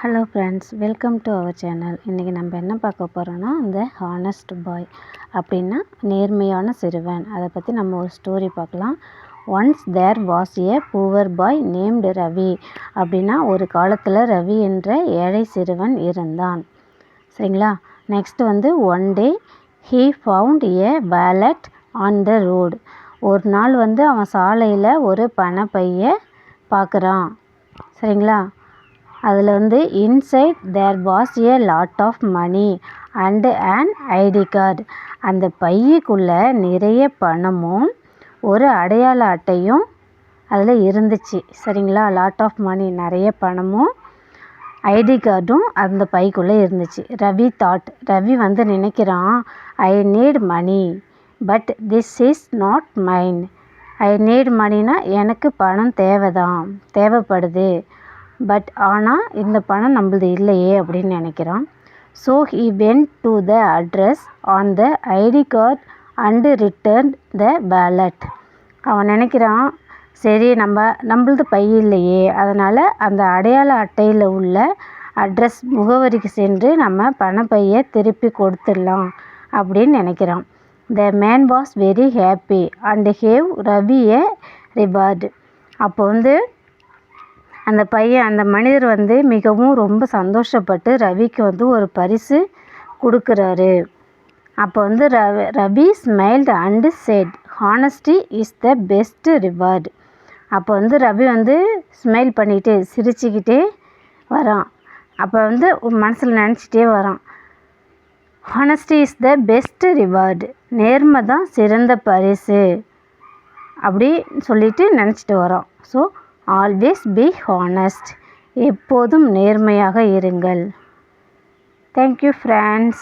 Hello friends, welcome to our channel. இன்றைக்கி நம்ம என்ன பார்க்க போகிறோன்னா, இந்த ஹானஸ்ட் பாய் அப்படின்னா நேர்மையான சிறுவன். அதை பற்றி நம்ம ஒரு ஸ்டோரி பார்க்கலாம். Once there was a poor boy named Ravi. அப்படின்னா ஒரு காலத்தில் ரவி என்ற ஏழை சிறுவன் இருந்தான். சரிங்களா? Next one day he found a wallet on the road. ஒரு நாள் அவன் சாலையில் ஒரு பணப்பையை பார்க்குறான். சரிங்களா? அதில் inside there was a lot of money and and ID card. அந்த பையக்குள்ளே நிறைய பணமும் ஒரு அடையாள அட்டையும் அதில் இருந்துச்சு. சரிங்களா? லாட் ஆஃப் மணி, நிறைய பணமும் ஐடி கார்டும் அந்த பைக்குள்ளே இருந்துச்சு. ரவி நினைக்கிறான், I need money but this is not mine. I need மணினா எனக்கு பணம் தேவைப்படுது, பட் ஆனால் இந்த பணம் நம்மளது இல்லையே அப்படின்னு நினைக்கிறான். So he went to the address on the ID card and return the wallet. அவன் நினைக்கிறான், சரி நம்மளது பை இல்லையே, அதனால் அந்த அடையாள அட்டையில் உள்ள அட்ரஸ் முகவரிக்கு சென்று நம்ம பணப்பையை திருப்பி கொடுத்துடலாம் அப்படின்னு நினைக்கிறான். The man was very happy and have Ravi A reward. அப்போ அந்த மனிதர் மிகவும் ரொம்ப சந்தோஷப்பட்டு ரவிக்கு ஒரு பரிசு கொடுக்குறாரு. அப்போ Ravi smiled and set, honesty is the best reward. அப்போ ரவி ஸ்மைல் பண்ணிக்கிட்டே சிரிச்சுக்கிட்டே வரான். அப்போ மனசில் நினச்சிட்டே வரான், honesty is the best reward, நேர்மை தான் சிறந்த பரிசு அப்படி சொல்லிட்டு நினச்சிட்டு வரோம். ஸோ ஆல்வேஸ் பி ஹானஸ்ட், எப்போதும் நேர்மையாக இருங்கள். Thank you friends.